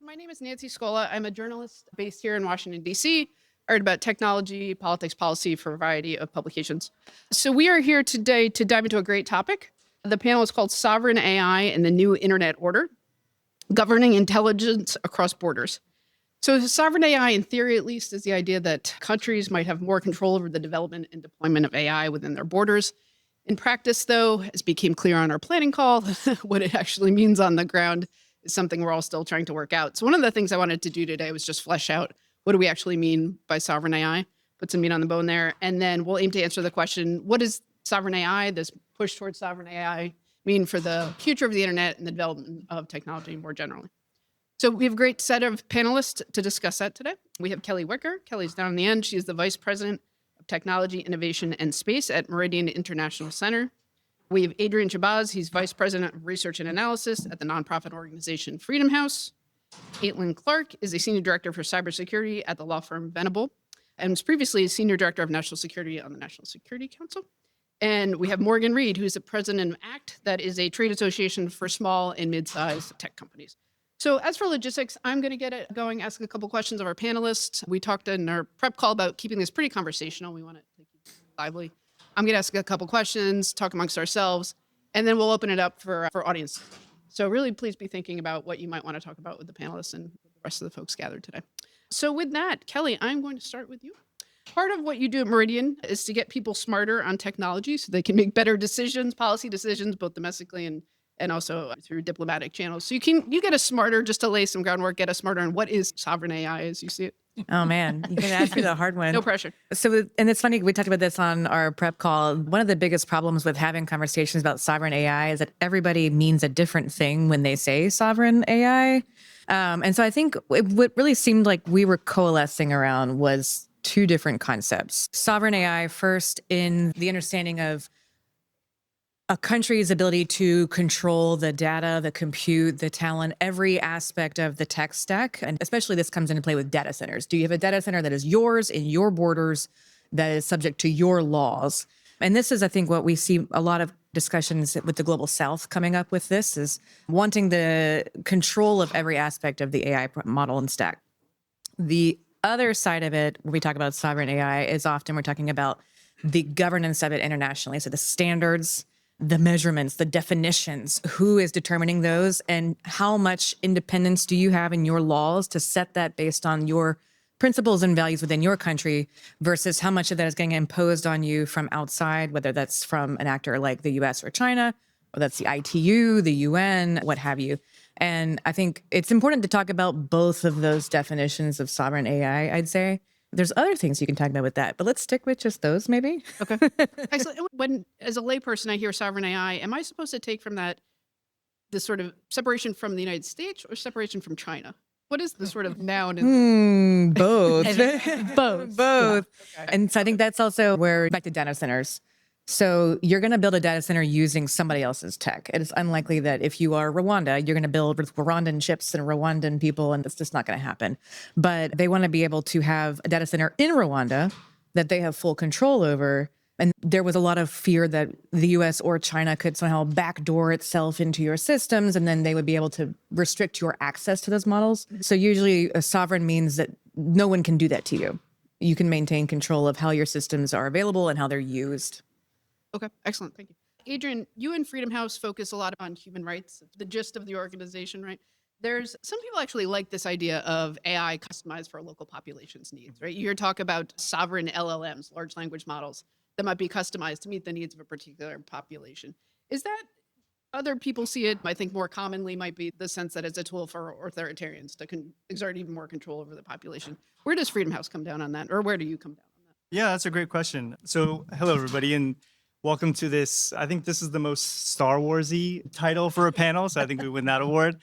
My name is Nancy Scola. I'm a journalist based here in Washington, D.C. I write about technology, politics, policy for a variety of publications. So we are here today to dive into a great topic. The panel is called Sovereign AI and the New Internet Order, Governing Intelligence Across Borders. So sovereign AI, in theory at least, is the idea that countries might have more control over the development and deployment of AI within their borders. In practice, though, as became clear on our planning call, what it actually means on the ground is something we're all still trying to work out. So one of the things I wanted to do today was just flesh out what do we actually mean by sovereign AI, put some meat on the bone there, and then we'll aim to answer the question, what does sovereign AI, this push towards sovereign AI, mean for the future of the internet and the development of technology more generally? So we have a great set of panelists to discuss that today. We have Kellee Wicker. Kellee's down in the end. She's the Vice President of Technology, Innovation, and Space at Meridian International Center. We have Adrian Shahbaz. He's Vice President of Research and Analysis at the nonprofit organization Freedom House. Clarke is a Senior Director for Cybersecurity at the law firm Venable, and was previously Senior Director of National Security on the National Security Council. And we have Morgan Reed, who's the President of ACT, that is a trade association for small and mid-sized tech companies. So as for logistics, I'm going to get it going, ask a couple questions of our panelists. We talked in our prep call about keeping this pretty conversational. We want it to keep it lively. I'm going to ask a couple questions, talk amongst ourselves, and then we'll open it up for audience. So really, please be thinking about what you might want to talk about with the panelists and the rest of the folks gathered today. So with that, Kellee, I'm going to start with you. Part of what you do at Meridian is to get people smarter on technology so they can make better decisions, policy decisions, both domestically and also through diplomatic channels. So you get us smarter, just to lay some groundwork, get us smarter on what is sovereign AI as you see it. Oh man, you can ask me the hard one. No pressure. So, and it's funny, we talked about this on our prep call. One of the biggest problems with having conversations about sovereign AI is that everybody means a different thing when they say sovereign AI. And so I think what really seemed like we were coalescing around was two different concepts. Sovereign AI first in the understanding of a country's ability to control the data, the compute, the talent, every aspect of the tech stack. And especially this comes into play with data centers. Do you have a data center that is yours in your borders that is subject to your laws? And this is, I think, what we see a lot of discussions with the global south coming up with this is wanting the control of every aspect of the AI model and stack. The other side of it, when we talk about sovereign AI, is often we're talking about the governance of it internationally. So the standards, the measurements, the definitions, who is determining those, and how much independence do you have in your laws to set that based on your principles and values within your country versus how much of that is getting imposed on you from outside, whether that's from an actor like the US or China, or that's the ITU, the UN, what have you. And I think it's important to talk about both of those definitions of sovereign AI, I'd say. There's other things you can talk about with that, but let's stick with just those maybe. Okay. Excellent. When, as a layperson, I hear sovereign AI, am I supposed to take from that this sort of separation from the United States or separation from China? What is the sort of noun? Both. Both. Both. Yeah. Okay. And so I think that's also where back to data centers. So you're going to build a data center using somebody else's tech. It is unlikely that if you are Rwanda, you're going to build with Rwandan chips and Rwandan people, and it's just not going to happen. But they want to be able to have a data center in Rwanda that they have full control over. And there was a lot of fear that the US or China could somehow backdoor itself into your systems, and then they would be able to restrict your access to those models. So usually a sovereign means that no one can do that to you. You can maintain control of how your systems are available and how they're used. Okay, excellent. Thank you. Adrian, you and Freedom House focus a lot on human rights, the gist of the organization, right? There's some people actually like this idea of AI customized for a local population's needs, right? You hear talk about sovereign LLMs, large language models, that might be customized to meet the needs of a particular population. Is that, other people see it, I think more commonly might be the sense that it's a tool for authoritarians to exert even more control over the population. Where does Freedom House come down on that? Or where do you come down on that? Yeah, that's a great question. So hello, everybody, and welcome to this. I think this is the most Star Wars-y title for a panel, so I think we win that award.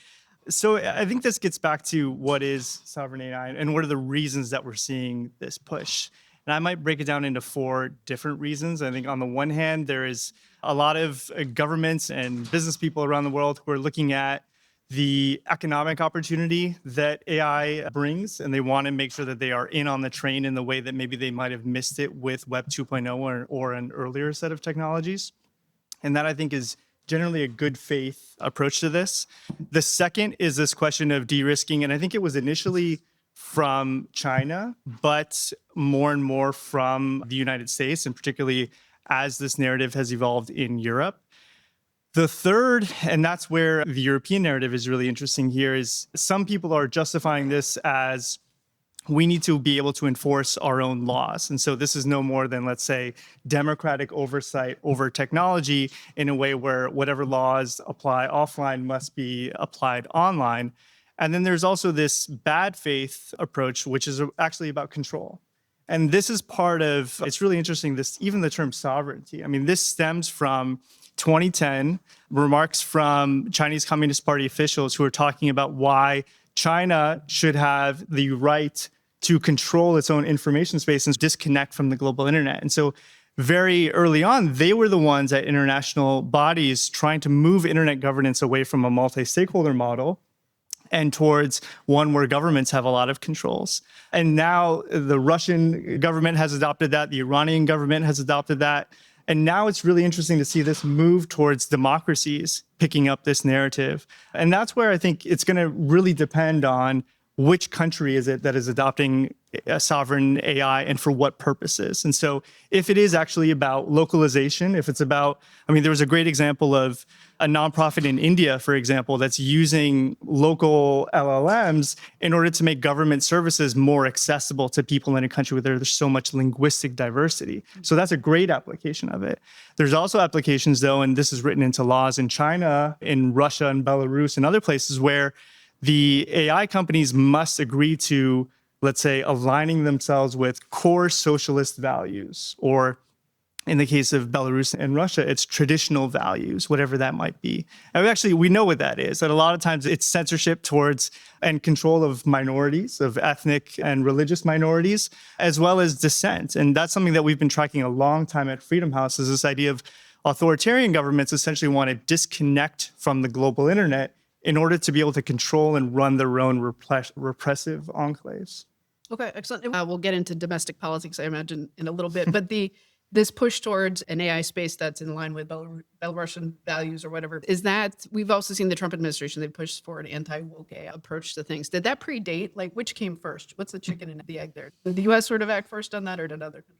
So I think this gets back to what is sovereign AI and what are the reasons that we're seeing this push. And I might break it down into 4 different reasons. I think on the one hand, there is a lot of governments and business people around the world who are looking at the economic opportunity that AI brings, and they want to make sure that they are in on the train in the way that maybe they might have missed it with Web 2.0 or an earlier set of technologies. And that, I think, is generally a good faith approach to this. The second is this question of de-risking, and I think it was initially from China, but more and more from the United States, and particularly as this narrative has evolved in Europe. The third, and that's where the European narrative is really interesting here, is some people are justifying this as we need to be able to enforce our own laws. And so this is no more than, let's say, democratic oversight over technology in a way where whatever laws apply offline must be applied online. And then there's also this bad faith approach, which is actually about control. And this is part of, it's really interesting, this, even the term sovereignty. I mean, this stems from 2010, remarks from Chinese Communist Party officials who are talking about why China should have the right to control its own information space and disconnect from the global internet. And so very early on, they were the ones at international bodies trying to move internet governance away from a multi-stakeholder model and towards one where governments have a lot of controls. And now the Russian government has adopted that, the Iranian government has adopted that. And now it's really interesting to see this move towards democracies picking up this narrative. And that's where I think it's going to really depend on which country is it that is adopting a sovereign AI and for what purposes. And so if it is actually about localization, if it's about, I mean, there was a great example of a nonprofit in India, for example, that's using local LLMs in order to make government services more accessible to people in a country where there's so much linguistic diversity. So that's a great application of it. There's also applications, though, and this is written into laws in China, in Russia, and Belarus, and other places where the AI companies must agree to, let's say, aligning themselves with core socialist values, or in the case of Belarus and Russia, it's traditional values, whatever that might be. And actually, we know what that is. That a lot of times it's censorship towards and control of minorities, of ethnic and religious minorities, as well as dissent. And that's something that we've been tracking a long time at Freedom House, is this idea of authoritarian governments essentially want to disconnect from the global internet in order to be able to control and run their own repressive enclaves. Okay, excellent. We'll get into domestic politics, I imagine, in a little bit. But this push towards an AI space that's in line with Belarusian values or whatever, is that, we've also seen the Trump administration, they pushed for an anti-woke AI approach to things. Did that predate? Like, which came first? What's the chicken and the egg there? Did the U.S. sort of act first on that, or did other countries?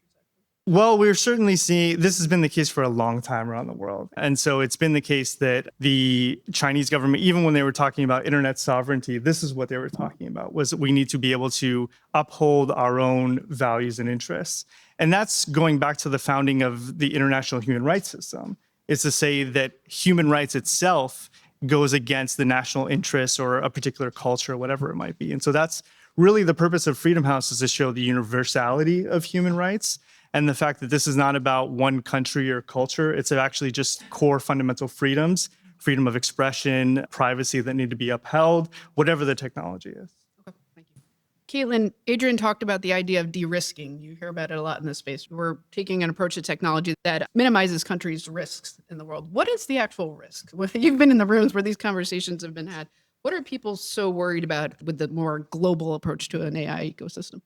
Well, we're certainly seeing, this has been the case for a long time around the world. And so it's been the case that the Chinese government, even when they were talking about internet sovereignty, this is what they were talking about, was we need to be able to uphold our own values and interests. And that's going back to the founding of the international human rights system, is to say that human rights itself goes against the national interests or a particular culture, whatever it might be. And so that's really the purpose of Freedom House, is to show the universality of human rights and the fact that this is not about one country or culture. It's actually just core fundamental freedoms, freedom of expression, privacy that need to be upheld, whatever the technology is. Okay, thank you. Caitlin, Adrian talked about the idea of de-risking. You hear about it a lot in this space. We're taking an approach to technology that minimizes countries' risks in the world. What is the actual risk? You've been in the rooms where these conversations have been had. What are people so worried about with the more global approach to an AI ecosystem?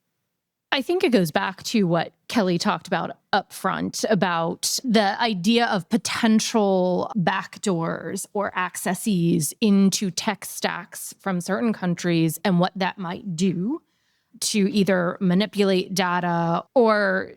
I think it goes back to what Kellee talked about up front, about the idea of potential backdoors or accesses into tech stacks from certain countries and what that might do to either manipulate data or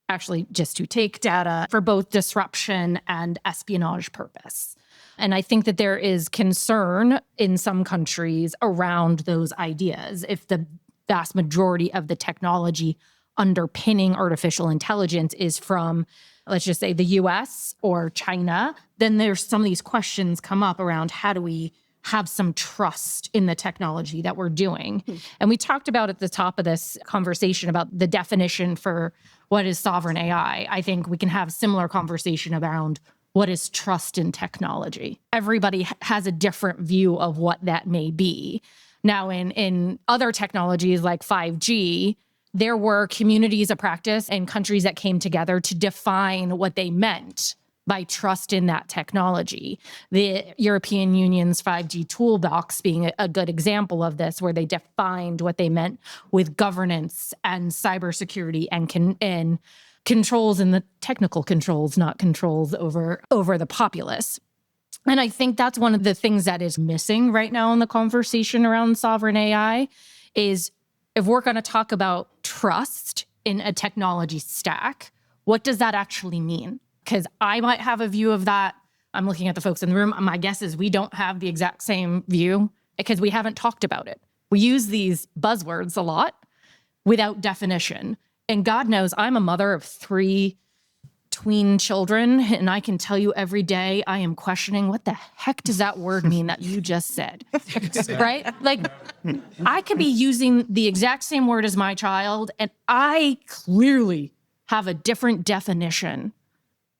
actually just to take data for both disruption and espionage purpose. And I think that there is concern in some countries around those ideas. If the vast majority of the technology underpinning artificial intelligence is from, let's just say, the US or China, then there's some of these questions come up around how do we have some trust in the technology that we're doing. And we talked about at the top of this conversation about the definition for what is sovereign AI. I think we can have similar conversation around what is trust in technology. Everybody has a different view of what that may be. Now, in other technologies like 5G, there were communities of practice and countries that came together to define what they meant by trust in that technology. The European Union's 5G toolbox being a good example of this, where they defined what they meant with governance and cybersecurity and controls and the technical controls, not controls over the populace. And I think that's one of the things that is missing right now in the conversation around sovereign AI is if we're going to talk about trust in a technology stack, what does that actually mean? Because I might have a view of that. I'm looking at the folks in the room. My guess is we don't have the exact same view because we haven't talked about it. We use these buzzwords a lot without definition. And God knows I'm a mother of 3 tween children, and I can tell you every day I am questioning what the heck does that word mean that you just said, right? Like I could be using the exact same word as my child, and I clearly have a different definition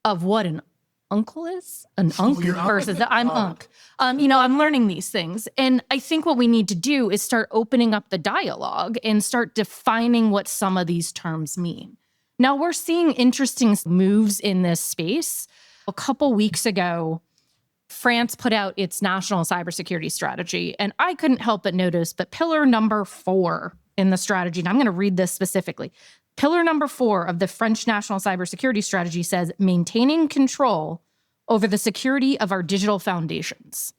of what an uncle is, an unk versus I'm unk. I'm learning these things. And I think what we need to do is start opening up the dialogue and start defining what some of these terms mean. Now, we're seeing interesting moves in this space. A couple weeks ago, France put out its national cybersecurity strategy, and I couldn't help but notice that pillar number 4 in the strategy, and I'm going to read this specifically. Pillar number 4 of the French national cybersecurity strategy says, maintaining control over the security of our digital foundations.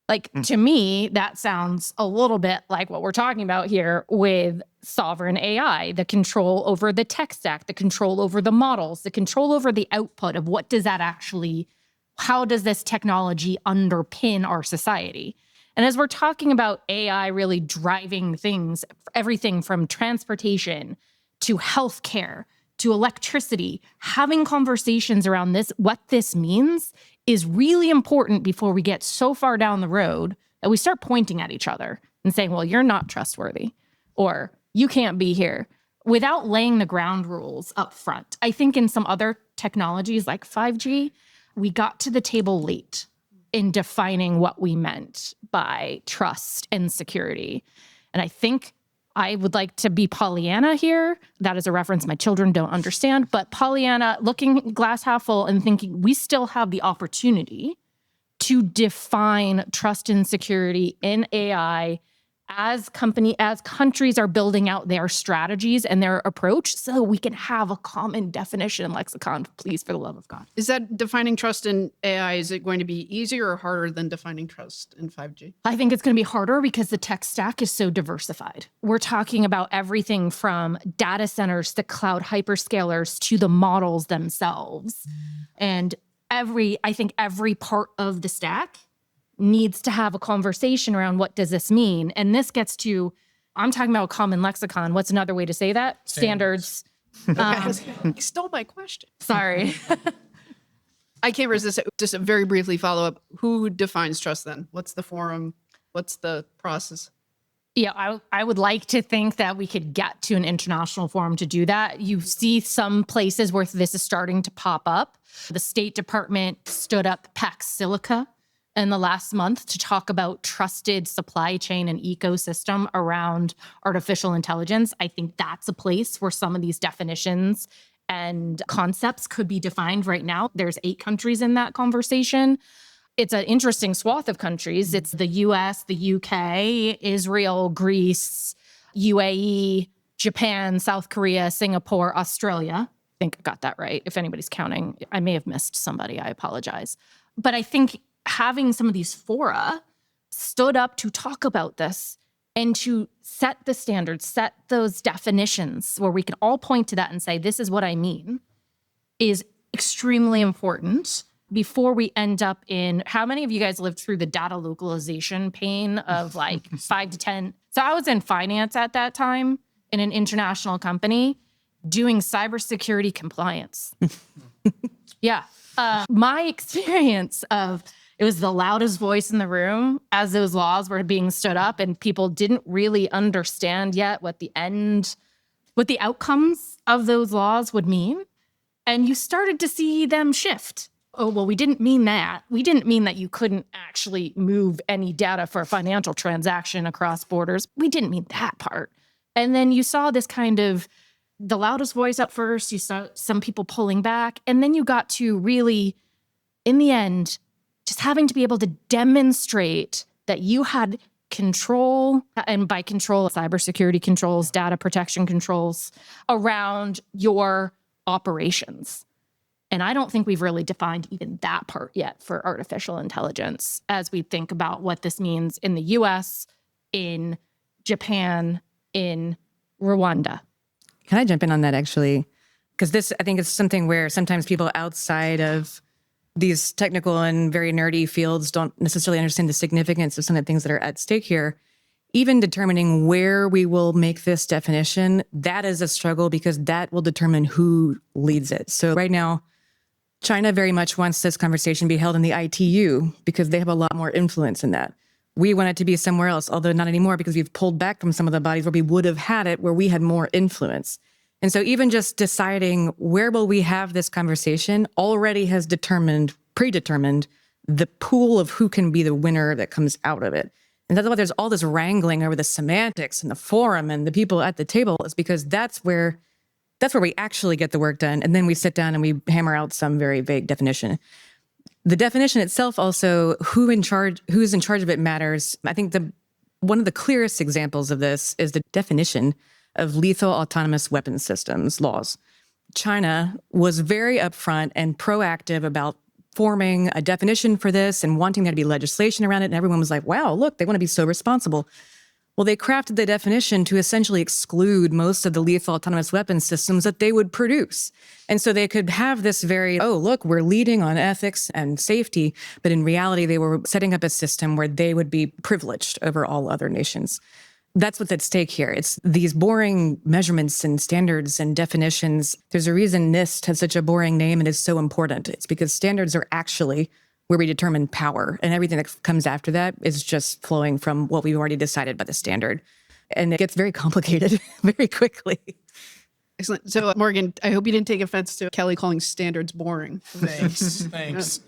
Like, to me, that sounds a little bit like what we're talking about here with sovereign AI, the control over the tech stack, the control over the models, the control over the output of what does that actually, how does this technology underpin our society? And as we're talking about AI really driving things, everything from transportation to healthcare to electricity, having conversations around this, what this means is really important before we get so far down the road that we start pointing at each other and saying, well, you're not trustworthy, or you can't be here, without laying the ground rules up front. I think in some other technologies like 5G, we got to the table late in defining what we meant by trust and security. And I think I would like to be Pollyanna here. That is a reference my children don't understand. But Pollyanna, looking glass half full and thinking we still have the opportunity to define trust and security in AI as countries are building out their strategies and their approach so we can have a common definition lexicon, please, for the love of God. Is that defining trust in AI, is it going to be easier or harder than defining trust in 5G? I think it's going to be harder because the tech stack is so diversified. We're talking about everything from data centers to cloud hyperscalers to the models themselves. And I think every part of the stack needs to have a conversation around what does this mean? And this gets to, I'm talking about a common lexicon. What's another way to say that? Standards. You stole my question. Sorry. I can't resist it. Just a very briefly follow up. Who defines trust then? What's the forum? What's the process? Yeah, I would like to think that we could get to an international forum to do that. You see some places where this is starting to pop up. The State Department stood up Pax Silica in the last month to talk about trusted supply chain and ecosystem around artificial intelligence. I think that's a place where some of these definitions and concepts could be defined right now. There's 8 countries in that conversation. It's an interesting swath of countries. It's the US, the UK, Israel, Greece, UAE, Japan, South Korea, Singapore, Australia. I think I got that right. If anybody's counting, I may have missed somebody. I apologize. But I think having some of these fora stood up to talk about this and to set the standards, set those definitions where we can all point to that and say, this is what I mean, is extremely important before we end up in, how many of you guys lived through the data localization pain of like 5 to 10? So I was in finance at that time in an international company doing cybersecurity compliance. Yeah. My experience of, it was the loudest voice in the room as those laws were being stood up, and people didn't really understand yet what the outcomes of those laws would mean. And you started to see them shift. Oh, well, we didn't mean that. We didn't mean that you couldn't actually move any data for a financial transaction across borders. We didn't mean that part. And then you saw this kind of the loudest voice up first. You saw some people pulling back. And then you got to really, in the end, just having to be able to demonstrate that you had control, and by control, cybersecurity controls, data protection controls around your operations. And I don't think we've really defined even that part yet for artificial intelligence as we think about what this means in the US, in Japan, in Rwanda. Can I jump in on that actually? Because this, I think, is something where sometimes people outside of these technical and very nerdy fields don't necessarily understand the significance of some of the things that are at stake here. Even determining where we will make this definition, that is a struggle because that will determine who leads it. So right now, China very much wants this conversation to be held in the ITU because they have a lot more influence in that. We want it to be somewhere else, although not anymore because we've pulled back from some of the bodies where we would have had it, where we had more influence. And so even just deciding where will we have this conversation already has predetermined the pool of who can be the winner that comes out of it. And that's why there's all this wrangling over the semantics and the forum and the people at the table, is because that's where we actually get the work done. And then we sit down and we hammer out some very vague definition. The definition itself also, who's in charge of it matters. I think one of the clearest examples of this is the definition of lethal autonomous weapons systems laws. China was very upfront and proactive about forming a definition for this and wanting there to be legislation around it. And everyone was like, wow, look, they want to be so responsible. Well, they crafted the definition to essentially exclude most of the lethal autonomous weapons systems that they would produce. And so they could have this look, we're leading on ethics and safety. But in reality, they were setting up a system where they would be privileged over all other nations. That's what's at stake here. It's these boring measurements and standards and definitions. There's a reason NIST has such a boring name and is so important. It's because standards are actually where we determine power, and everything that comes after that is just flowing from what we've already decided by the standard. And it gets very complicated very quickly. Excellent. So, Morgan, I hope you didn't take offense to Kellee calling standards boring. Thanks.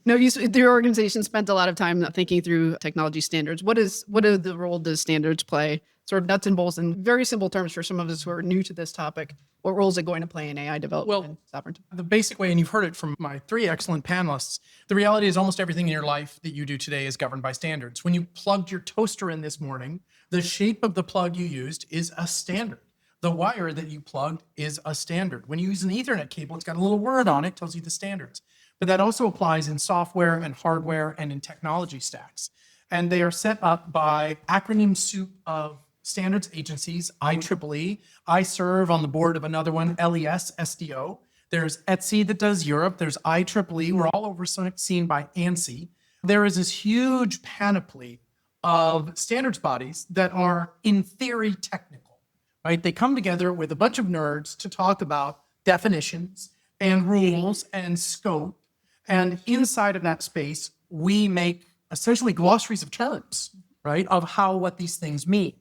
No, your organization spent a lot of time thinking through technology standards. What the role does standards play? Sort of nuts and bolts in very simple terms for some of us who are new to this topic. What role is it going to play in AI development and sovereignty? The basic way, and you've heard it from my three excellent panelists, the reality is almost everything in your life that you do today is governed by standards. When you plugged your toaster in this morning, the shape of the plug you used is a standard. The wire that you plugged is a standard. When you use an Ethernet cable, it's got a little word on it, tells you the standards. But that also applies in software and hardware and in technology stacks. And they are set up by acronym soup of standards agencies, IEEE. I serve on the board of another one, LES, SDO. There's ETSI that does Europe. There's IEEE. We're all overseen by ANSI. There is this huge panoply of standards bodies that are, in theory, technical, right? They come together with a bunch of nerds to talk about definitions and rules and scope. And inside of that space, we make essentially glossaries of terms, right, of what these things mean.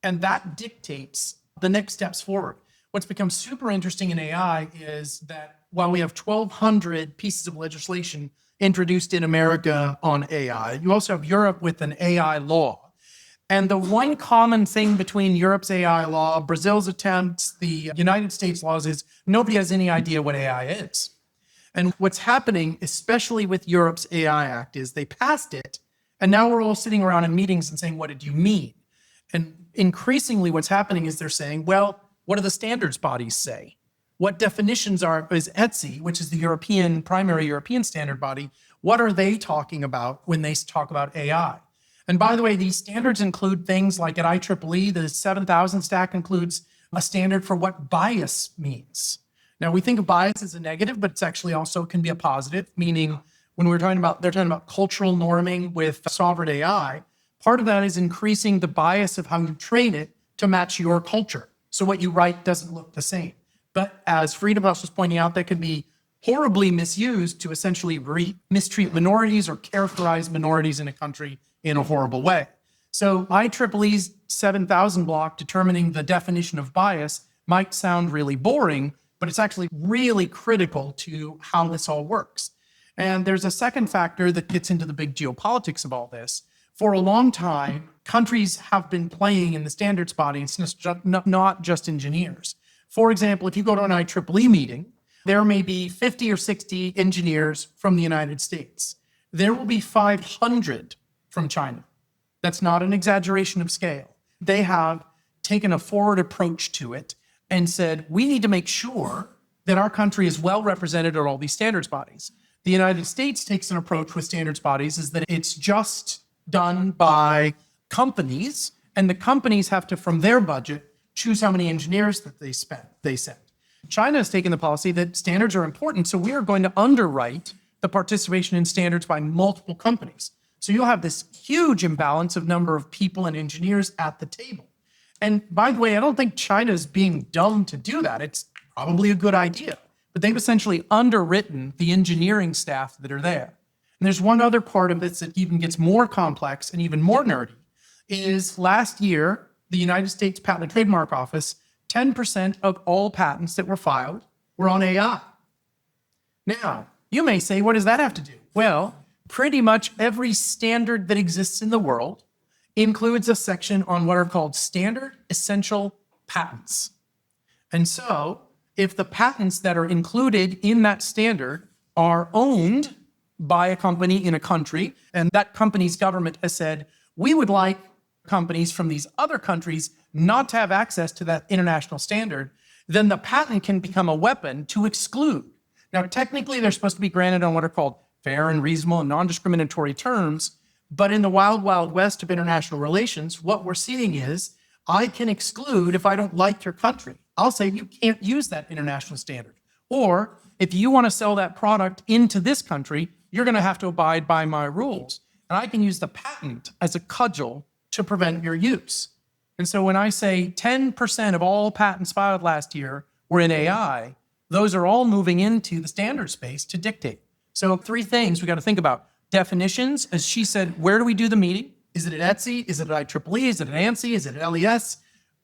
And that dictates the next steps forward. What's become super interesting in AI is that while we have 1,200 pieces of legislation introduced in America on AI, you also have Europe with an AI law. And the one common thing between Europe's AI law, Brazil's attempts, the United States laws is nobody has any idea what AI is. And what's happening, especially with Europe's AI Act, is they passed it, and now we're all sitting around in meetings and saying, what did you mean? And increasingly what's happening is they're saying, well, what do the standards bodies say? What definitions is ETSI, which is the primary European standard body, what are they talking about when they talk about AI? And by the way, these standards include things like at IEEE, the 7000 stack includes a standard for what bias means. Now we think of bias as a negative, but it's actually also can be a positive, meaning when they're talking about cultural norming with sovereign AI, part of that is increasing the bias of how you train it to match your culture. So what you write doesn't look the same. But as Freedom House was pointing out, that can be horribly misused to essentially mistreat minorities or characterize minorities in a country in a horrible way. So IEEE's 7000 block determining the definition of bias might sound really boring, but it's actually really critical to how this all works. And there's a second factor that gets into the big geopolitics of all this. For a long time, countries have been playing in the standards body. It's not just engineers. For example, if you go to an IEEE meeting, there may be 50 or 60 engineers from the United States. There will be 500 from China. That's not an exaggeration of scale. They have taken a forward approach to it and said, we need to make sure that our country is well represented at all these standards bodies. The United States takes an approach with standards bodies is that it's just done by companies, and the companies have to, from their budget, choose how many engineers that they send. China has taken the policy that standards are important, so we are going to underwrite the participation in standards by multiple companies. So you'll have this huge imbalance of number of people and engineers at the table. And by the way, I don't think China's being dumb to do that. It's probably a good idea. But they've essentially underwritten the engineering staff that are there. And there's one other part of this that even gets more complex and even more nerdy, is last year, the United States Patent and Trademark Office, 10% of all patents that were filed were on AI. Now, you may say, what does that have to do? Well, pretty much every standard that exists in the world includes a section on what are called standard essential patents. And so if the patents that are included in that standard are owned by a company in a country, and that company's government has said, we would like companies from these other countries not to have access to that international standard, then the patent can become a weapon to exclude. Now, technically, they're supposed to be granted on what are called fair and reasonable and non-discriminatory terms, but in the wild, wild west of international relations, what we're seeing is I can exclude if I don't like your country. I'll say you can't use that international standard. Or if you want to sell that product into this country, you're going to have to abide by my rules. And I can use the patent as a cudgel to prevent your use. And so when I say 10% of all patents filed last year were in AI, those are all moving into the standard space to dictate. So 3 things we got to think about. Definitions, as she said, where do we do the meeting? Is it at ETSI? Is it at IEEE? Is it at ANSI? Is it at LES?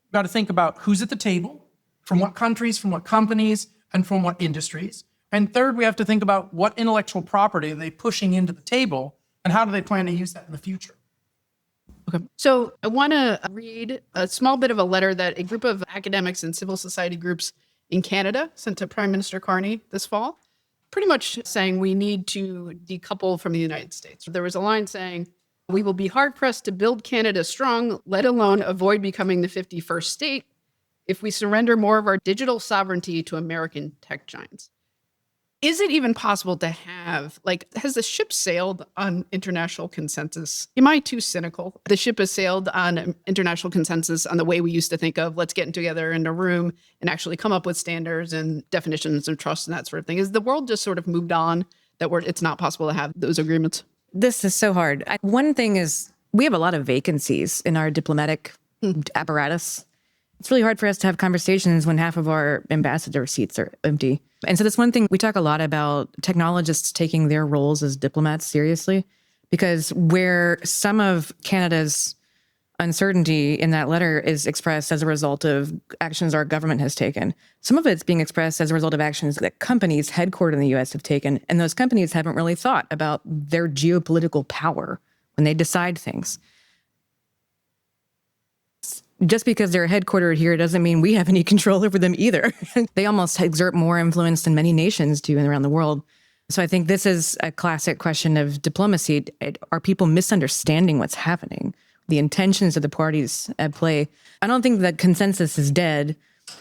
We've got to think about who's at the table, from what countries, from what companies, and from what industries. And third, we have to think about what intellectual property are they pushing into the table, and how do they plan to use that in the future? Okay. So I want to read a small bit of a letter that a group of academics and civil society groups in Canada sent to Prime Minister Carney this fall, pretty much saying we need to decouple from the United States. There was a line saying, we will be hard-pressed to build Canada strong, let alone avoid becoming the 51st state, if we surrender more of our digital sovereignty to American tech giants. Is it even possible to have, has the ship sailed on international consensus? Am I too cynical? The ship has sailed on international consensus on the way we used to think of, let's get together in a room and actually come up with standards and definitions of trust and that sort of thing. Is the world just sort of moved on that it's not possible to have those agreements? This is so hard. One thing is we have a lot of vacancies in our diplomatic apparatus. It's really hard for us to have conversations when half of our ambassador seats are empty. And so that's one thing we talk a lot about, technologists taking their roles as diplomats seriously, because where some of Canada's uncertainty in that letter is expressed as a result of actions our government has taken, some of it's being expressed as a result of actions that companies headquartered in the U.S. have taken. And those companies haven't really thought about their geopolitical power when they decide things. Just because they're headquartered here doesn't mean we have any control over them either. They almost exert more influence than many nations do around the world. So I think this is a classic question of diplomacy. Are people misunderstanding what's happening? The intentions of the parties at play. I don't think that consensus is dead.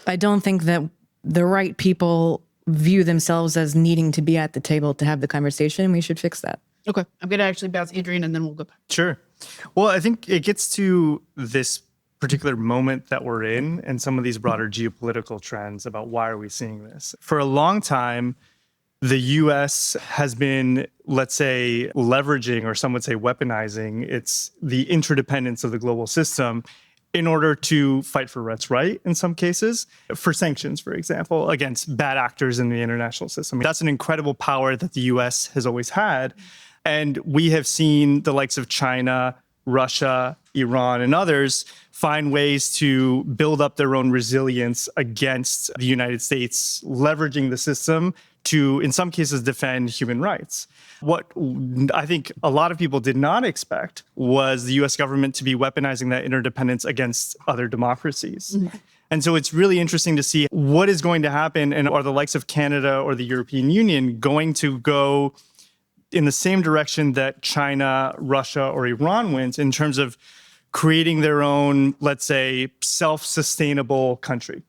I don't think that the right people view themselves as needing to be at the table to have the conversation. We should fix that. Okay. I'm going to actually bounce Adrian and then we'll go back. Sure. Well, I think it gets to this particular moment that we're in and some of these broader geopolitical trends about why are we seeing this. For a long time, the U.S. has been, let's say, leveraging, or some would say weaponizing, the interdependence of the global system in order to fight for what's right in some cases, for sanctions, for example, against bad actors in the international system. That's an incredible power that the U.S. has always had. And we have seen the likes of China, Russia, Iran, and others find ways to build up their own resilience against the United States, leveraging the system to, in some cases, defend human rights. What I think a lot of people did not expect was the US government to be weaponizing that interdependence against other democracies. Mm-hmm. And so it's really interesting to see what is going to happen, and are the likes of Canada or the European Union going to go in the same direction that China, Russia, or Iran went in terms of creating their own, let's say, self-sustainable country.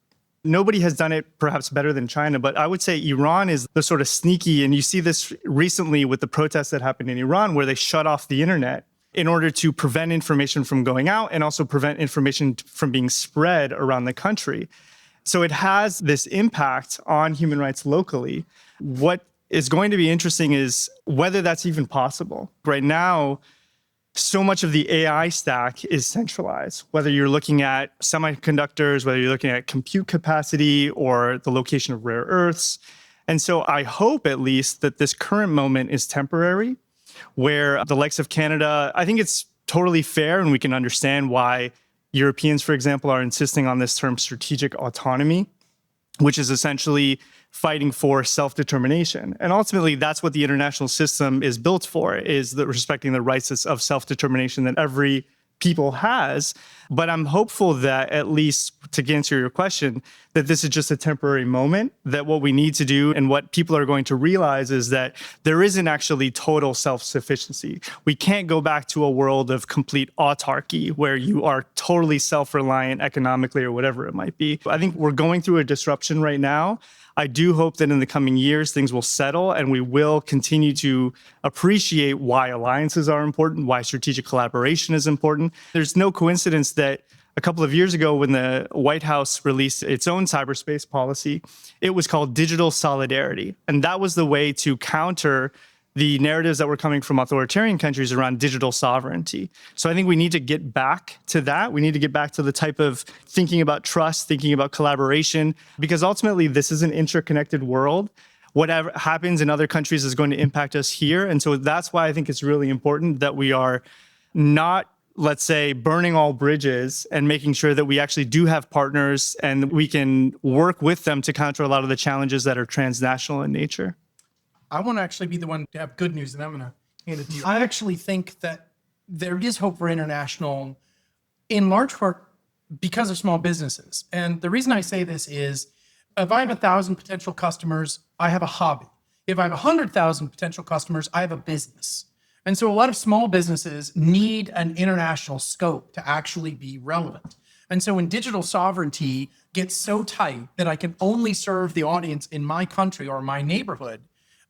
Nobody has done it perhaps better than China, but I would say Iran is the sort of sneaky, and you see this recently with the protests that happened in Iran, where they shut off the internet in order to prevent information from going out and also prevent information from being spread around the country. So it has this impact on human rights locally. What is going to be interesting is whether that's even possible. Right now, so much of the AI stack is centralized, whether you're looking at semiconductors, whether you're looking at compute capacity or the location of rare earths. And so I hope at least that this current moment is temporary, where the likes of Canada, I think it's totally fair and we can understand why Europeans, for example, are insisting on this term strategic autonomy, which is essentially fighting for self-determination. And ultimately, that's what the international system is built for, is the respecting the rights of self-determination that every people has. But I'm hopeful that, at least to answer your question, that this is just a temporary moment, that what we need to do and what people are going to realize is that there isn't actually total self-sufficiency. We can't go back to a world of complete autarky where you are totally self-reliant economically or whatever it might be. I think we're going through a disruption right now. I do hope that in the coming years, things will settle and we will continue to appreciate why alliances are important, why strategic collaboration is important. There's no coincidence that a couple of years ago, when the White House released its own cyberspace policy, it was called digital solidarity. And that was the way to counter the narratives that were coming from authoritarian countries around digital sovereignty. So I think we need to get back to that. We need to get back to the type of thinking about trust, thinking about collaboration, because ultimately this is an interconnected world. Whatever happens in other countries is going to impact us here. And so that's why I think it's really important that we are not, let's say, burning all bridges and making sure that we actually do have partners and we can work with them to counter a lot of the challenges that are transnational in nature. I want to actually be the one to have good news, and I'm going to hand it to you. I actually think that there is hope for international, in large part because of small businesses. And the reason I say this is, if I have 1,000 potential customers, I have a hobby. If I have 100,000 potential customers, I have a business. And so a lot of small businesses need an international scope to actually be relevant. And so when digital sovereignty gets so tight that I can only serve the audience in my country or my neighborhood,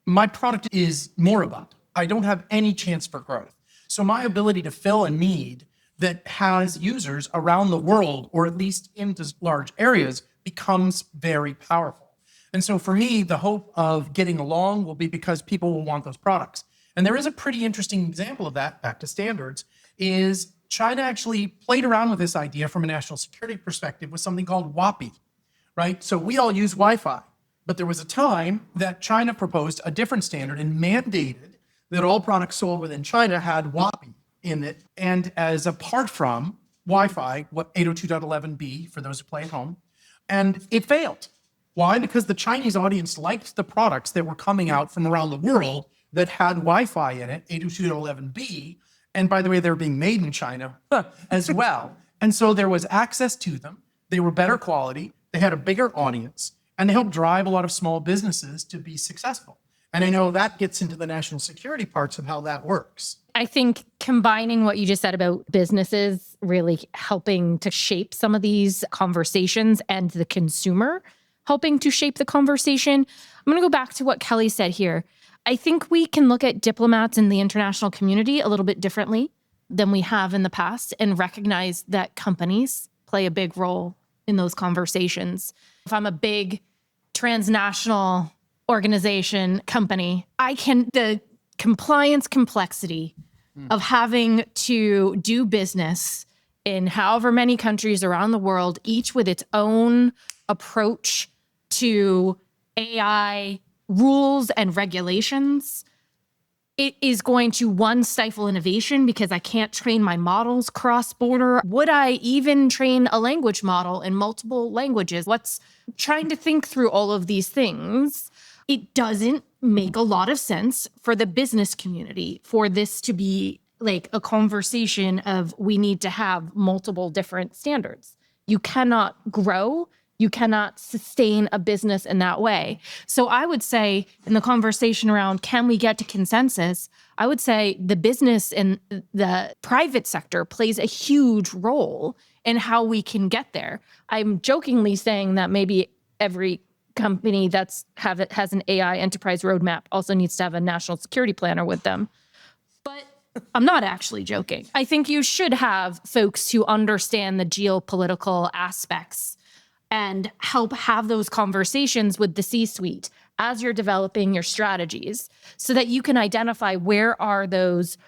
my product is moribund. I don't have any chance for growth. So my ability to fill a need that has users around the world, or at least into large areas, becomes very powerful. And so for me, the hope of getting along will be because people will want those products. And there is a pretty interesting example of that, back to standards, is China actually played around with this idea from a national security perspective with something called WAPI, right? So we all use Wi-Fi. But there was a time that China proposed a different standard and mandated that all products sold within China had WAPI in it. And as apart from Wi-Fi, what 802.11b for those who play at home, and it failed. Why? Because the Chinese audience liked the products that were coming out from around the world that had Wi-Fi in it, 802.11b. And by the way, they were being made in China as well. And so there was access to them. They were better quality. They had a bigger audience. And they help drive a lot of small businesses to be successful. And I know that gets into the national security parts of how that works. I think combining what you just said about businesses really helping to shape some of these conversations and the consumer helping to shape the conversation. I'm going to go back to what Kellee said here. I think we can look at diplomats in the international community a little bit differently than we have in the past and recognize that companies play a big role in those conversations. If I'm a big transnational organization, company, the compliance complexity of having to do business in however many countries around the world, each with its own approach to AI rules and regulations, it is going to, one, stifle innovation because I can't train my models cross-border. Would I even train a language model in multiple languages? What's trying to think through all of these things? It doesn't make a lot of sense for the business community for this to be like a conversation of we need to have multiple different standards. You cannot grow You cannot sustain a business in that way. So I would say in the conversation around can we get to consensus, I would say the business and the private sector plays a huge role in how we can get there. I'm jokingly saying that maybe every company has an AI enterprise roadmap also needs to have a national security planner with them. But I'm not actually joking. I think you should have folks who understand the geopolitical aspects and help have those conversations with the C-suite as you're developing your strategies so that you can identify where are those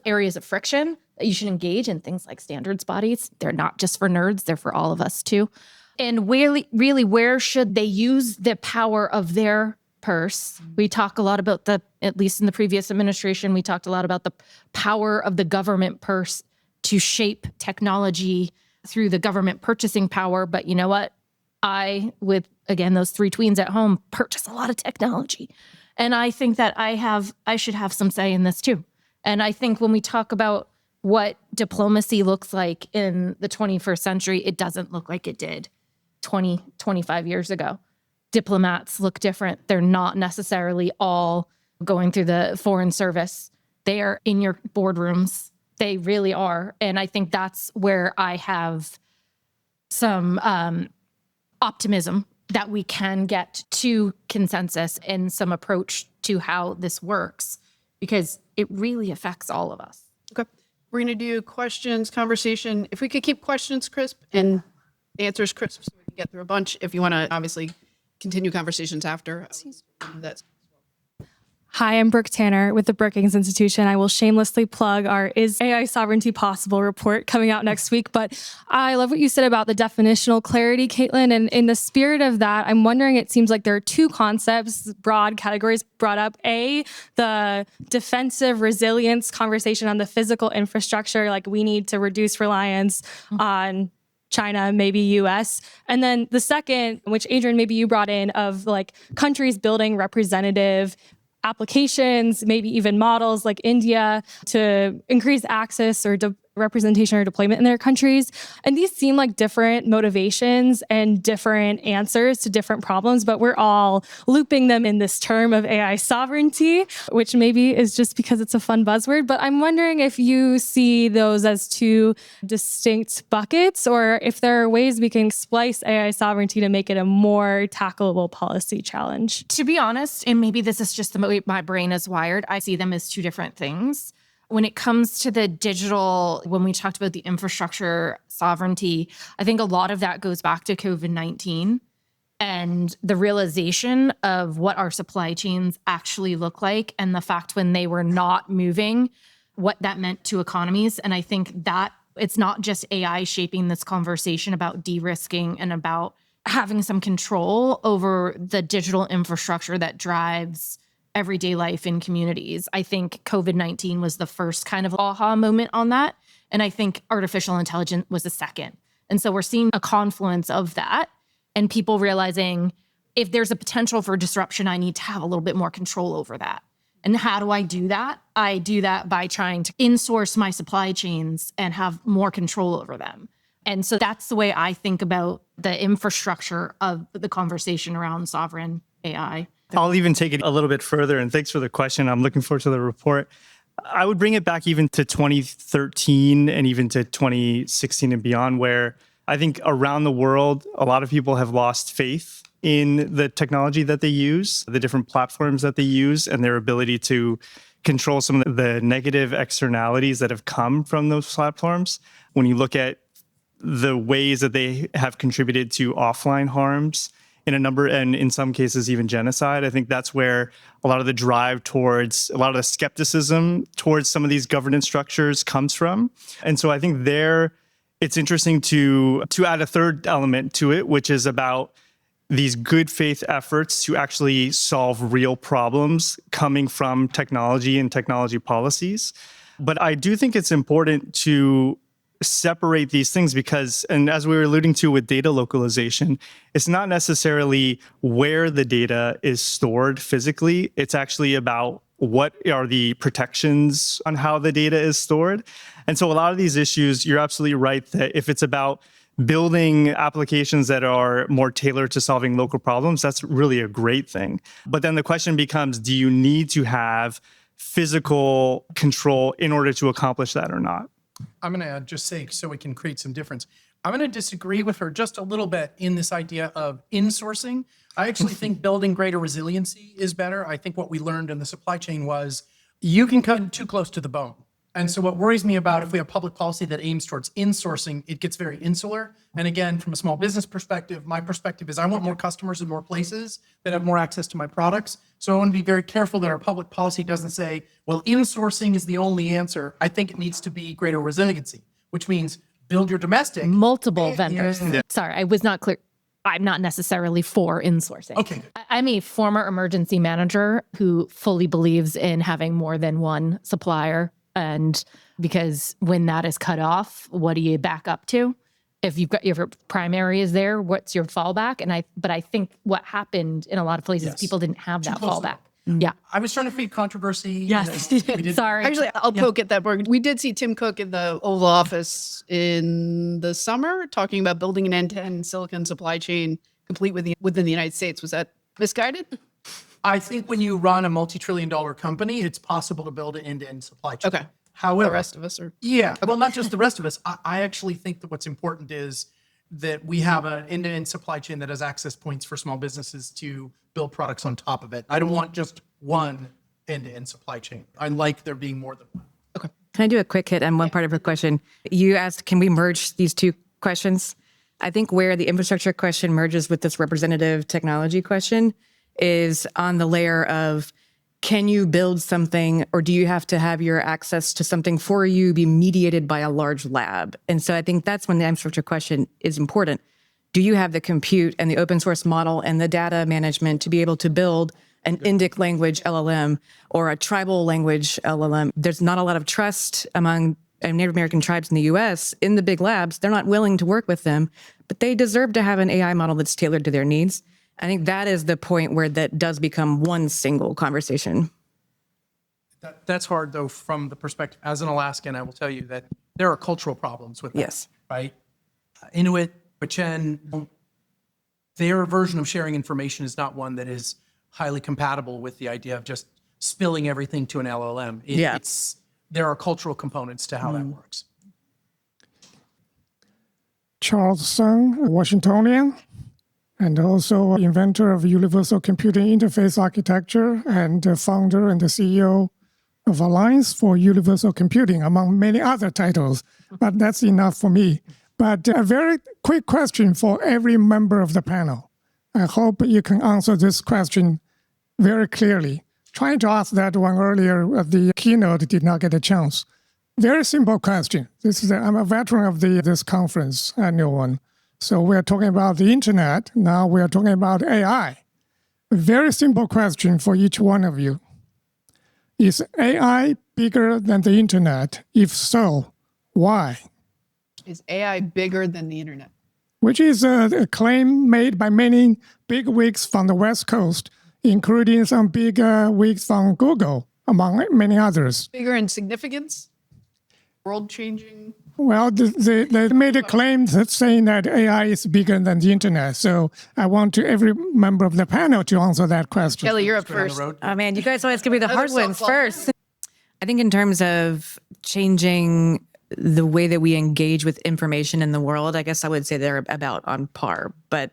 areas of friction that you should engage in. Things like standards bodies. They're not just for nerds, they're for all of us too. And really, where should they use the power of their purse? We talk a lot about at least in the previous administration, we talked a lot about the power of the government purse to shape technology through the government purchasing power. But you know what? I, with, again, those 3 tweens at home, purchase a lot of technology. And I think that I should have some say in this too. And I think when we talk about what diplomacy looks like in the 21st century, it doesn't look like it did 20, 25 years ago. Diplomats look different. They're not necessarily all going through the foreign service. They are in your boardrooms. They really are. And I think that's where I have some optimism that we can get to consensus and some approach to how this works, because it really affects all of us. Okay. We're going to do questions, conversation. If we could keep questions crisp and answers crisp so we can get through a bunch. If you want to obviously continue conversations after. That's Hi, I'm Brooke Tanner with the Brookings Institution. I will shamelessly plug our Is AI Sovereignty Possible report coming out next week. But I love what you said about the definitional clarity, Caitlin. And in the spirit of that, I'm wondering, it seems like there are 2 concepts, broad categories brought up. A, the defensive resilience conversation on the physical infrastructure, like we need to reduce reliance on China, maybe US. And then the second, which Adrian, maybe you brought in, of like countries building representative applications, maybe even models like India to increase access or representation or deployment in their countries. And these seem like different motivations and different answers to different problems, but we're all looping them in this term of AI sovereignty, which maybe is just because it's a fun buzzword. But I'm wondering if you see those as 2 distinct buckets, or if there are ways we can splice AI sovereignty to make it a more tackleable policy challenge. To be honest, and maybe this is just the way my brain is wired, I see them as 2 different things. When it comes to the digital, when we talked about the infrastructure sovereignty, I think a lot of that goes back to COVID-19 and the realization of what our supply chains actually look like, and the fact when they were not moving, what that meant to economies. And I think that it's not just AI shaping this conversation about de-risking and about having some control over the digital infrastructure that drives everyday life in communities. I think COVID-19 was the first kind of aha moment on that. And I think artificial intelligence was the second. And so we're seeing a confluence of that and people realizing if there's a potential for disruption, I need to have a little bit more control over that. And how do I do that? I do that by trying to insource my supply chains and have more control over them. And so that's the way I think about the infrastructure of the conversation around sovereign AI. I'll even take it a little bit further, and thanks for the question. I'm looking forward to the report. I would bring it back even to 2013 and even to 2016 and beyond, where I think around the world, a lot of people have lost faith in the technology that they use, the different platforms that they use, and their ability to control some of the negative externalities that have come from those platforms. When you look at the ways that they have contributed to offline harms in a number, and in some cases even genocide, I think that's where a lot of the drive towards, a lot of the skepticism towards some of these governance structures comes from. And so I think it's interesting to add a third element to it, which is about these good faith efforts to actually solve real problems coming from technology and technology policies. But I do think it's important to separate these things because, and as we were alluding to with data localization, it's not necessarily where the data is stored physically. It's actually about what are the protections on how the data is stored. And so a lot of these issues, you're absolutely right that if it's about building applications that are more tailored to solving local problems, that's really a great thing. But then the question becomes, do you need to have physical control in order to accomplish that or not? I'm going to just say, so we can create some difference, I'm going to disagree with her just a little bit in this idea of insourcing. I actually think building greater resiliency is better. I think what we learned in the supply chain was you can come too close to the bone. And so what worries me about if we have public policy that aims towards insourcing, it gets very insular. And again, from a small business perspective, my perspective is I want more customers in more places that have more access to my products. So I want to be very careful that our public policy doesn't say, well, insourcing is the only answer. I think it needs to be greater resiliency, which means build your domestic. Multiple vendors. Sorry, I was not clear. I'm not necessarily for insourcing. Okay. I'm a former emergency manager who fully believes in having more than one supplier. And because when that is cut off, what do you back up to? If you've got your primary is there, what's your fallback? But I think what happened in a lot of places, Yes. people didn't have that close to fallback. Yeah. I was trying to feed controversy. Yes. We did- Sorry. Actually, I'll poke at that board. We did see Tim Cook in the Oval Office in the summer talking about building an end-to-end silicon supply chain complete within the United States. Was that misguided? I think when you run a multi-trillion-dollar company, it's possible to build an end-to-end supply chain. Okay. However, The rest of us are. yeah, well, not just the rest of us. I actually think that what's important is that we have an end-to-end supply chain that has access points for small businesses to build products on top of it. I don't want just one end-to-end supply chain. I like there being more than one. Can I do a quick hit on one part of her question? You asked, can we merge these two questions? I think where the infrastructure question merges with this representative technology question is on the layer of, can you build something, or do you have to have your access to something for you be mediated by a large lab? And so I think that's when the infrastructure question is important. Do you have the compute and the open source model and the data management to be able to build an Indic language LLM or a tribal language LLM? There's not a lot of trust among Native American tribes in the US in the big labs. They're not willing to work with them, but they deserve to have an AI model that's tailored to their needs. I think that is the point where that does become one single conversation. That's hard, though, from the perspective, as an Alaskan, I will tell you that there are cultural problems with that. Yes. Right? Inuit, Gwich'in, their version of sharing information is not one that is highly compatible with the idea of just spilling everything to an LLM. Yeah. There are cultural components to how that works. Charles Sung, a Washingtonian, and also inventor of Universal Computing Interface Architecture and founder and the CEO of Alliance for Universal Computing, among many other titles. But that's enough for me. But a very quick question for every member of the panel. I hope you can answer this question very clearly. Trying to ask that one earlier at the keynote did not get a chance. Very simple question. I'm a veteran of this conference, annual one. So we're talking about the internet. Now we're talking about AI. A very simple question for each one of you. Is AI bigger than the internet? If so, why? Is AI bigger than the internet? Which is a claim made by many big wigs from the West Coast, including some big wigs from Google, among many others. Bigger in significance? World-changing? Well, they made a claim saying that AI is bigger than the internet. So I want every member of the panel to answer that question. Kellee, you're up Go down the first. road. Oh man, you guys always give me the hard Another ones softball. first. I think in terms of changing the way that we engage with information in the world, I guess I would say they're about on par. But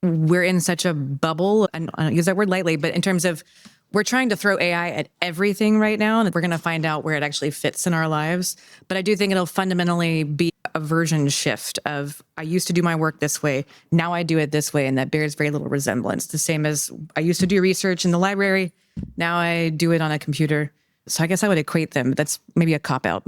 we're in such a bubble, and I don't use that word lightly, but in terms of we're trying to throw AI at everything right now, and we're going to find out where it actually fits in our lives. But I do think it'll fundamentally be a version shift of I used to do my work this way, now I do it this way, and that bears very little resemblance. The same as I used to do research in the library, now I do it on a computer. So I guess I would equate them. That's maybe a cop-out.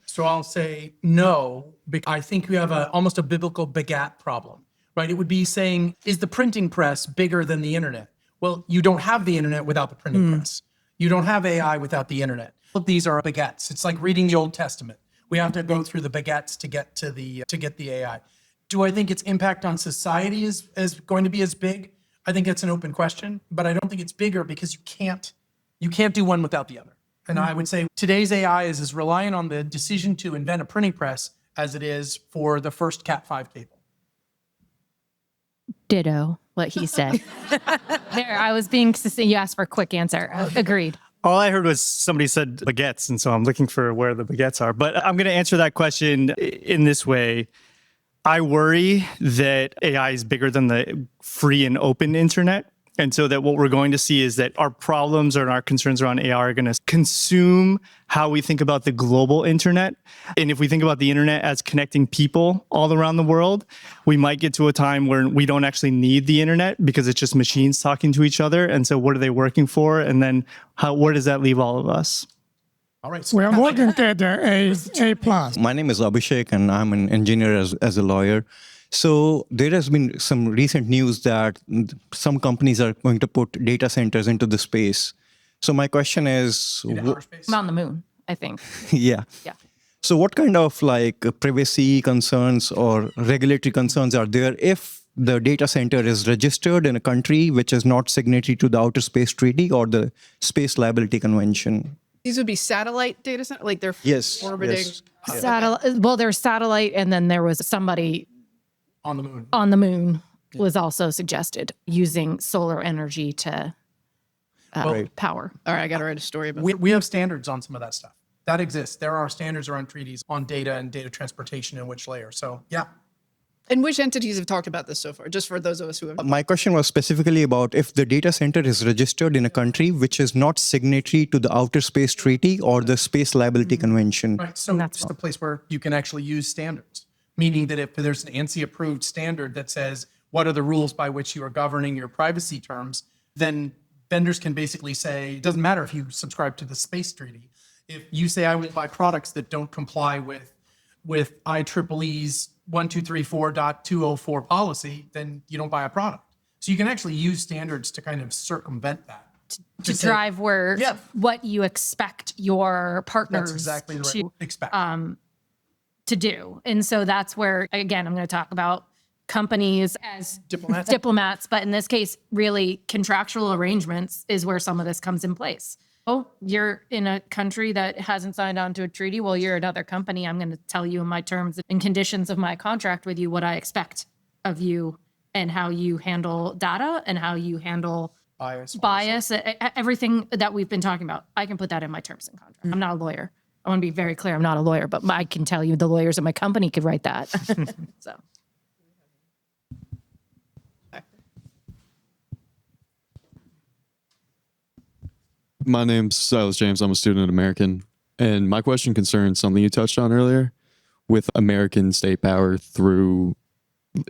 So I'll say no, because I think we have almost a biblical begat problem, right? It would be saying, is the printing press bigger than the internet? Well, you don't have the internet without the printing press. You don't have AI without the internet. These are begats. It's like reading the Old Testament. We have to go through the begats to get to the AI. Do I think its impact on society is going to be as big? I think it's an open question, but I don't think it's bigger because you can't do one without the other. And I would say today's AI is as reliant on the decision to invent a printing press as it is for the first Cat5 cable. Ditto what he said. There, I was being succinct. You asked for a quick answer. Agreed. All I heard was somebody said baguettes, and so I'm looking for where the baguettes are. But I'm going to answer that question in this way. I worry that AI is bigger than the free and open internet. And so that what we're going to see is that our problems or our concerns around AI are going to consume how we think about the global internet. And if we think about the internet as connecting people all around the world, we might get to a time where we don't actually need the internet because it's just machines talking to each other. And so what are they working for? And then where does that leave all of us? All right. So We are working at A plus. My name is Abhishek, and I'm an engineer as a lawyer. So there has been some recent news that some companies are going to put data centers into the space. So my question is, outer space. I'm on the moon, I think. yeah. Yeah. So what kind of like privacy concerns or regulatory concerns are there if the data center is registered in a country which is not signatory to the Outer Space Treaty or the Space Liability Convention? These would be satellite data center, like they're Yes, orbiting. yes. Satellite. Well, there's satellite, and then there was somebody On the moon. on the moon was also suggested using solar energy to Right. power. All right, I got to write a story about We have standards on some of that stuff. That exists. There are standards around treaties on data and data transportation and which layer. So yeah. And which entities have talked about this so far? Just for those of us who have. My question was specifically about if the data center is registered in a country which is not signatory to the Outer Space Treaty or the Space Liability Convention. Right. So that's just a place where you can actually use standards, meaning that if there's an ANSI approved standard that says what are the rules by which you are governing your privacy terms, then vendors can basically say, it doesn't matter if you subscribe to the space treaty. If you say I will buy products that don't comply with IEEE's 1234.204 policy, then you don't buy a product. So you can actually use standards to kind of circumvent that. To say- drive where Yeah. what you expect your partners That's exactly the right to expect. to do. And so that's where, again, I'm going to talk about companies as Diplomats. but in this case, really contractual arrangements is where some of this comes in place. Oh, you're in a country that hasn't signed on to a treaty. Well, you're another company. I'm going to tell you in my terms and conditions of my contract with you what I expect of you and how you handle data and how you handle bias, everything that we've been talking about. I can put that in my terms and contract. I'm not a lawyer. I want to be very clear. I'm not a lawyer, but I can tell you the lawyers at my company could write that. So. My name's Silas James. I'm a student at American. And my question concerns something you touched on earlier with American state power through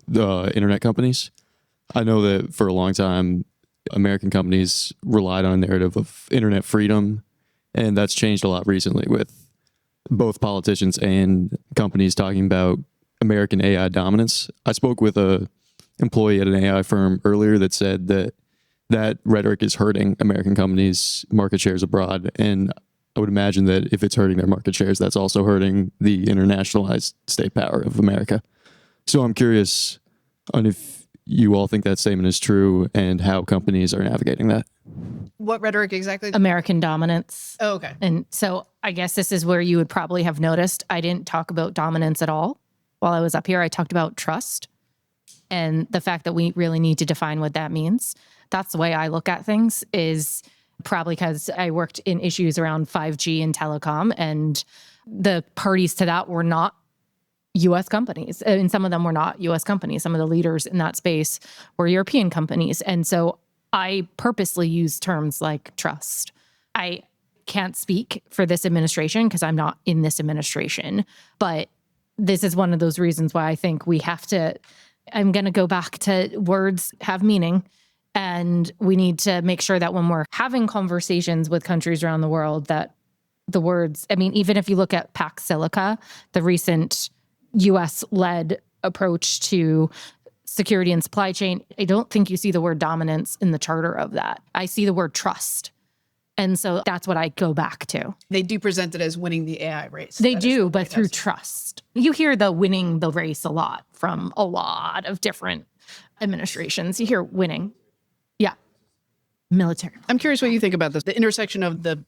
the internet companies. I know that for a long time, American companies relied on a narrative of internet freedom, and that's changed a lot recently with both politicians and companies talking about American AI dominance. I spoke with a employee at an AI firm earlier that said that that rhetoric is hurting American companies' market shares abroad. And I would imagine that if it's hurting their market shares, that's also hurting the internationalized state power of America. So I'm curious on if you all think that statement is true and how companies are navigating that. What rhetoric exactly? American dominance. Oh, okay. And so I guess this is where you would probably have noticed I didn't talk about dominance at all while I was up here. I talked about trust and the fact that we really need to define what that means. That's the way I look at things, is probably because I worked in issues around 5G and telecom, and the parties to that were not U.S. companies. And some of them were not U.S. companies. Some of the leaders in that space were European companies. And so I purposely use terms like trust. I can't speak for this administration because I'm not in this administration, but this is one of those reasons why I think we have to, I'm going to go back to words have meaning. And we need to make sure that when we're having conversations with countries around the world, that the words, I mean, even if you look at Pax Silica, the recent US-led approach to security and supply chain, I don't think you see the word dominance in the charter of that. I see the word trust. And so that's what I go back to. They do present it as winning the AI race. They That is do, what but they through have. trust. You hear the winning the race a lot from a lot of different administrations. You hear winning. Yeah. Military. I'm curious what you think about this. The intersection of the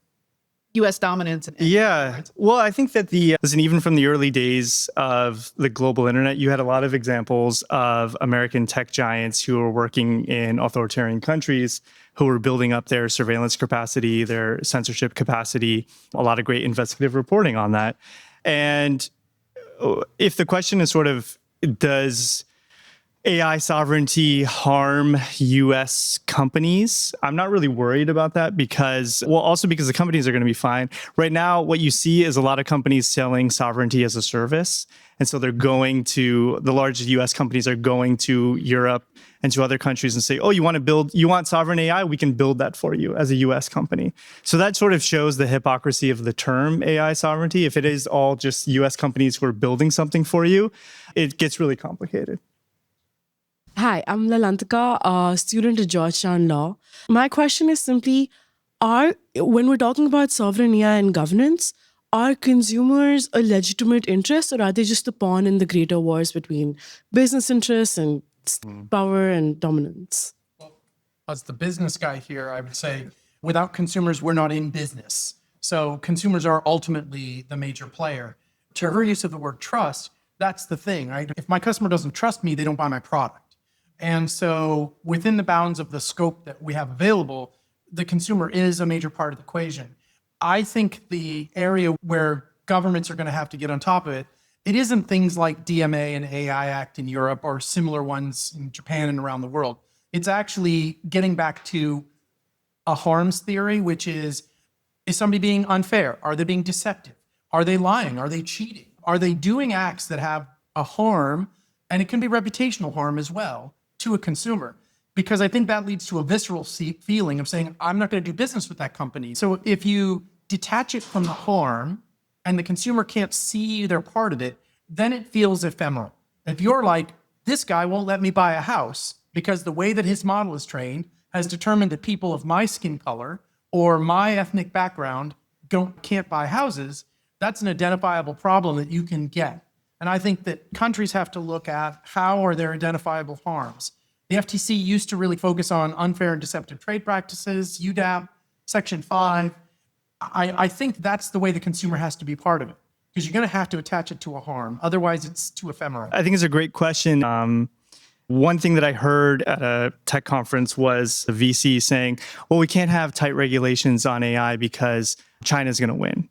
U.S. dominance. Yeah. Well, I think that listen, even from the early days of the global internet, you had a lot of examples of American tech giants who were working in authoritarian countries who were building up their surveillance capacity, their censorship capacity, a lot of great investigative reporting on that. And if the question is sort of, does AI sovereignty harm US companies? I'm not really worried about that because the companies are going to be fine. Right now, what you see is a lot of companies selling sovereignty as a service. And so the largest US companies are going to Europe and to other countries and say, oh, you want sovereign AI? We can build that for you as a US company. So that sort of shows the hypocrisy of the term AI sovereignty. If it is all just US companies who are building something for you, it gets really complicated. Hi, I'm Lalantika, a student at Georgetown Law. My question is simply, when we're talking about sovereign AI and governance, are consumers a legitimate interest, or are they just a pawn in the greater wars between business interests and power and dominance? Well, as the business guy here, I would say, without consumers, we're not in business. So consumers are ultimately the major player. To her use of the word trust, that's the thing, right? If my customer doesn't trust me, they don't buy my product. And so within the bounds of the scope that we have available, the consumer is a major part of the equation. I think the area where governments are going to have to get on top of it, it isn't things like DMA and AI Act in Europe or similar ones in Japan and around the world. It's actually getting back to a harms theory, which is somebody being unfair? Are they being deceptive? Are they lying? Are they cheating? Are they doing acts that have a harm, and it can be reputational harm as well, to a consumer? Because I think that leads to a visceral feeling of saying, I'm not going to do business with that company. So if you detach it from the harm and the consumer can't see they're part of it, then it feels ephemeral. If you're like, this guy won't let me buy a house because the way that his model is trained has determined that people of my skin color or my ethnic background can't buy houses, that's an identifiable problem that you can get. And I think that countries have to look at how are there identifiable harms. The FTC used to really focus on unfair and deceptive trade practices, UDAP, Section 5. I think that's the way the consumer has to be part of it, because you're going to have to attach it to a harm. Otherwise, it's too ephemeral. I think it's a great question. One thing that I heard at a tech conference was the VC saying, well, we can't have tight regulations on AI because China's going to win.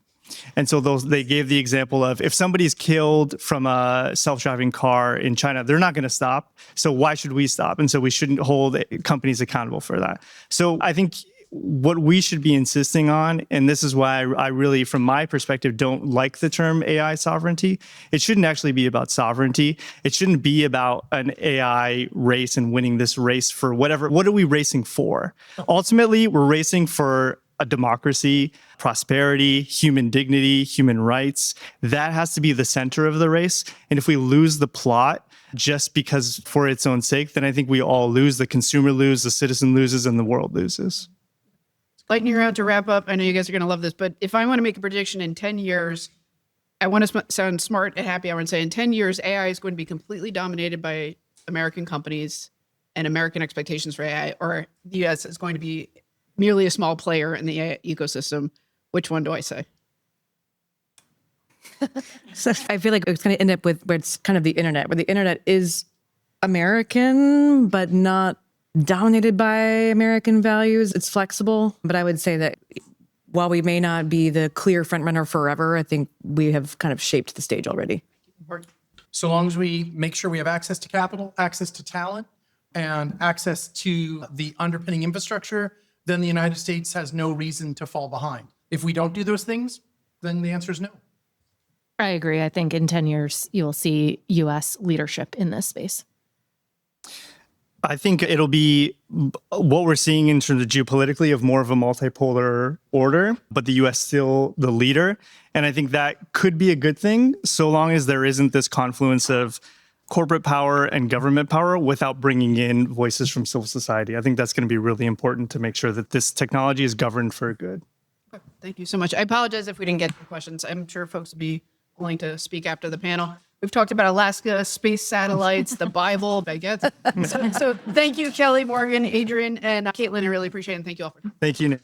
And so they gave the example of, if somebody's killed from a self-driving car in China, they're not going to stop. So why should we stop? And so we shouldn't hold companies accountable for that. So I think what we should be insisting on, and this is why I really, from my perspective, don't like the term AI sovereignty. It shouldn't actually be about sovereignty. It shouldn't be about an AI race and winning this race for whatever. What are we racing for? Ultimately, we're racing for a democracy, prosperity, human dignity, human rights. That has to be the center of the race. And if we lose the plot just because for its own sake, then I think we all lose. The consumer loses, the citizen loses, and the world loses. Lightning round to wrap up. I know you guys are going to love this, but if I want to make a prediction in 10 years, I want to sound smart and happy. I want to say in 10 years, AI is going to be completely dominated by American companies and American expectations for AI, or the US is going to be merely a small player in the AI ecosystem. Which one do I say? So I feel like it's going to end up with where it's kind of the internet, where the internet is American, but not dominated by American values. It's flexible. But I would say that while we may not be the clear frontrunner forever, I think we have kind of shaped the stage already. So long as we make sure we have access to capital, access to talent, and access to the underpinning infrastructure, then the United States has no reason to fall behind. If we don't do those things, then the answer is no. I agree. I think in 10 years, you will see U.S. leadership in this space. I think it'll be what we're seeing in terms of geopolitically of more of a multipolar order, but the U.S. still the leader. And I think that could be a good thing so long as there isn't this confluence of corporate power and government power without bringing in voices from civil society. I think that's going to be really important to make sure that this technology is governed for good. Okay, thank you so much. I apologize if we didn't get to questions. I'm sure folks will be willing to speak after the panel. We've talked about Alaska, space satellites, the Bible, baguettes. So thank you, Kellee, Morgan, Adrian, and Caitlin. I really appreciate it. And thank you all. Thank you, Nick.